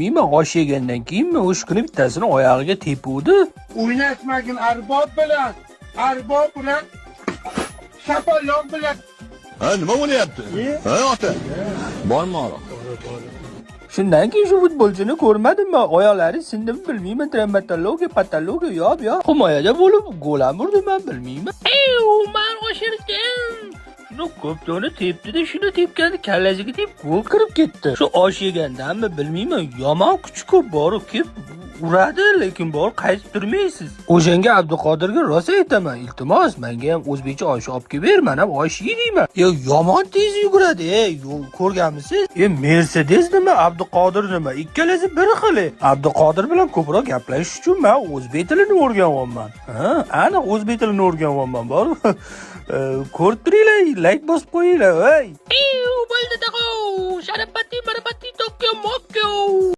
bilmayman, osh yegandan keyinmi o'sha kuni bittasini oyog'iga tepuvdi. O'ynatmagin arbob bilan shapaloq bilan. Ha, nima bo'lyapti? Ha, ota. Bormi ora? Shundan keyin shu futbolchini ko'rmadimmi? Oyoqlari sindimi bilmayman, travmatologiya, patologiya yo'q. Himoyada bo'lib gol ham urdim men bilmayman. Men oshirdim. Shuni ko'pdoni tepdi-da, shuni tepganda kallasiga tep gol kirib ketdi. Shu osh yegandanmi bilmayman, yomon kuch ko'p borib kelib uradi, lekin bor qaytib turmaysiz. O'shanga Abduqodirga rosa aytaman, iltimos, menga ham o'zbekcha osh olib kelib ber, men ham osh yeyman. Yomon tez yuguradi, ko'rganmisiz? Mercedes nima, Abduqodir nima? Ikkalasi bir xil. Abduqodir bilan ko'proq gaplashish uchun men o'zbek tilini o'rganyapman. Aniq o'zbek tilini o'rganyapman, bor. Ko'rib turinglar, like bosib qo'yinglar, voy. Bo'ldi dago, sharapati, marapati, tokko, mokko.